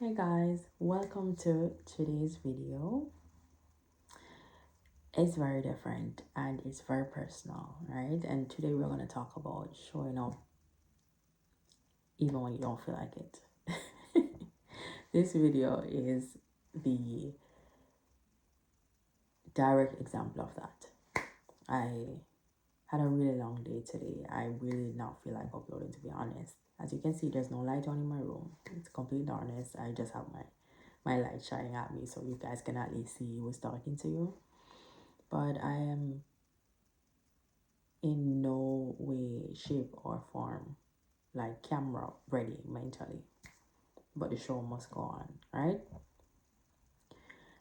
Hey guys, welcome to today's video. It's very different and it's very personal, right? And today we're going to talk about showing up even when you don't feel like it. This video is the direct example of that. I had a really long day today. I really did not feel like uploading, to be honest. As you can see, there's no light on in my room. It's complete darkness. I just have my light shining at me so you guys can at least see who's talking to you. But I am in no way, shape, or form like camera ready mentally. But the show must go on, right?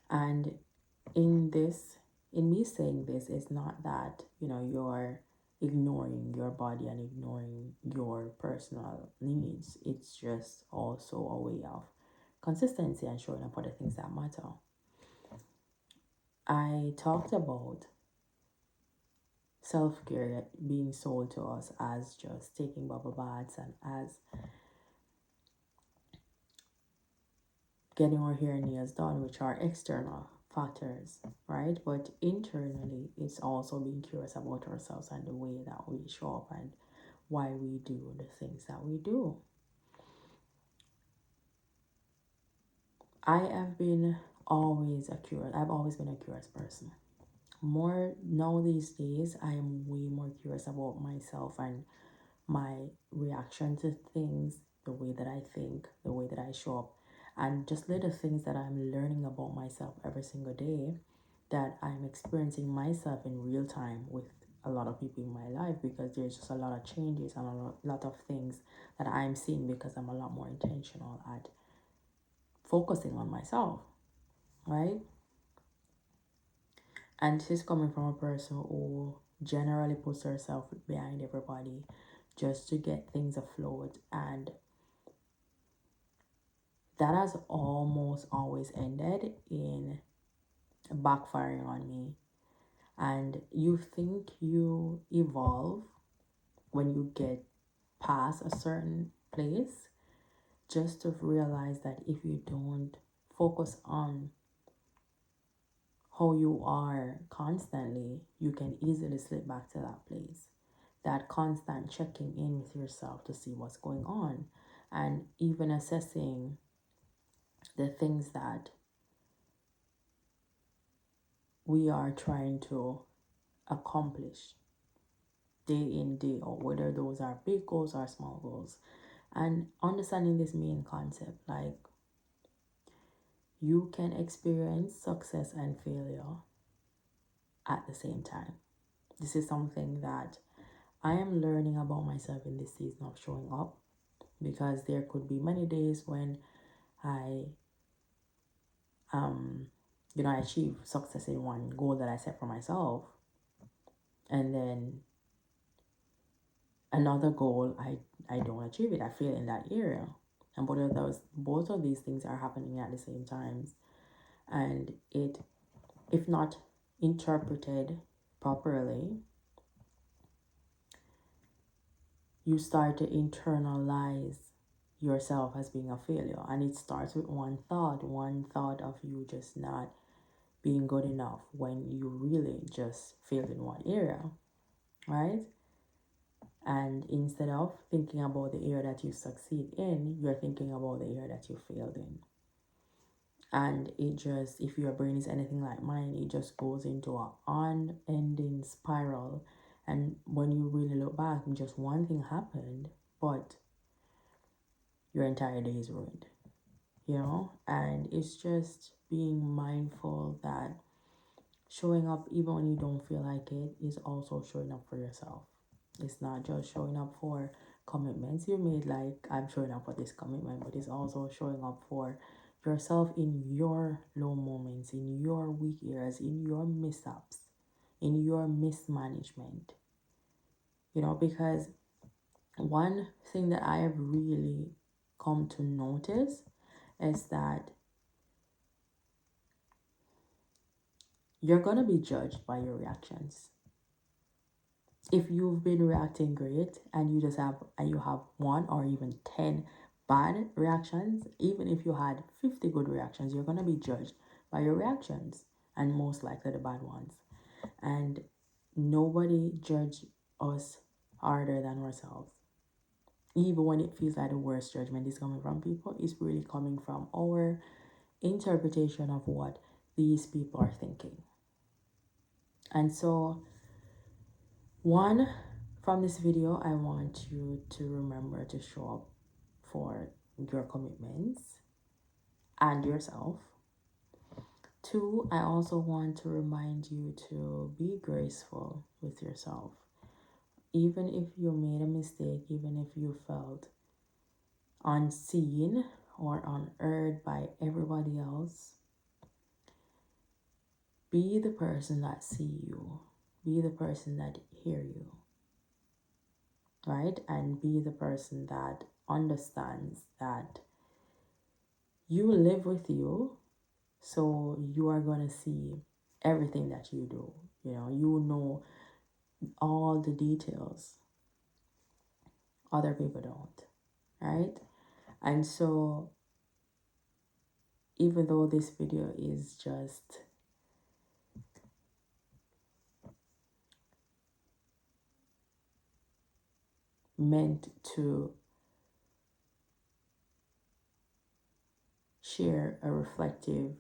And in me saying this, it's not that, you're ignoring your body and ignoring your personal needs. It's just also a way of consistency and showing up for the things that matter. I talked about self-care being sold to us as just taking bubble baths and as getting our hair and nails done, which are external factors, right? But internally, it's also being curious about ourselves and the way that we show up and why we do the things that we do. I've always been a curious person. More now these days, I am way more curious about myself and my reaction to things, the way that I think, the way that I show up, and just little things that I'm learning about myself every single day that I'm experiencing myself in real time with a lot of people in my life, because there's just a lot of changes and a lot of things that I'm seeing because I'm a lot more intentional at focusing on myself, right? And this is coming from a person who generally puts herself behind everybody just to get things afloat, and that has almost always ended in backfiring on me. And you think you evolve when you get past a certain place, just to realize that if you don't focus on how you are constantly, you can easily slip back to that place. That constant checking in with yourself to see what's going on, and even assessing the things that we are trying to accomplish day in, day out, whether those are big goals or small goals. And understanding this main concept, like, you can experience success and failure at the same time. This is something that I am learning about myself in this season of showing up, because there could be many days when I I achieve success in one goal that I set for myself, and then another goal, I don't achieve it. I fail in that area. And both of these things are happening at the same times. And it, if not interpreted properly, you start to internalize yourself as being a failure. And it starts with one thought of you just not being good enough, when you really just failed in one area, right? And instead of thinking about the area that you succeed in, you're thinking about the area that you failed in. And it just, if your brain is anything like mine, it just goes into an unending spiral. And when you really look back, just one thing happened, but your entire day is ruined, And it's just being mindful that showing up even when you don't feel like it is also showing up for yourself. It's not just showing up for commitments you made, like I'm showing up for this commitment, but it's also showing up for yourself in your low moments, in your weak areas, in your mishaps, in your mismanagement. Because one thing that I have really come to notice is that you're going to be judged by your reactions. If you've been reacting great and you have one or even 10 bad reactions, even if you had 50 good reactions, you're going to be judged by your reactions, and most likely the bad ones. And nobody judge us harder than ourselves. Even when it feels like the worst judgment is coming from people, it's really coming from our interpretation of what these people are thinking. And so, one, from this video, I want you to remember to show up for your commitments and yourself. Two, I also want to remind you to be graceful with yourself. Even if you made a mistake, even if you felt unseen or unheard by everybody else, be the person that see you, be the person that hear you, right? And be the person that understands that you live with you, so you are going to see everything that you do. You know all the details other people don't, right? And so even though this video is just meant to share a reflective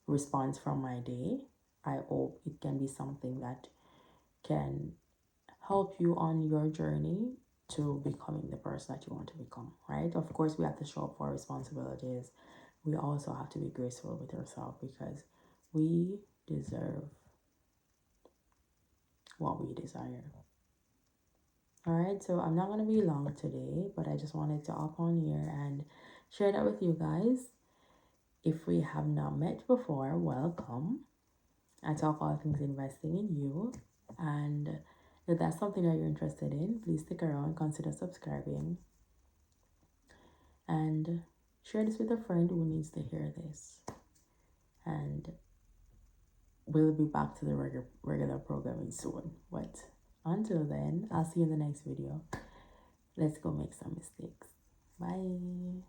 response from my day, I hope it can be something that can help you on your journey to becoming the person that you want to become, right? Of course, we have to show up for responsibilities. We also have to be graceful with ourselves because we deserve what we desire. All right, so I'm not going to be long today, but I just wanted to hop on here and share that with you guys. If we have not met before, welcome. I talk all things investing in you. And if that's something that you're interested in, please stick around, consider subscribing, and share this with a friend who needs to hear this. And we'll be back to the regular programming soon. But until then, I'll see you in the next video. Let's go make some mistakes. Bye.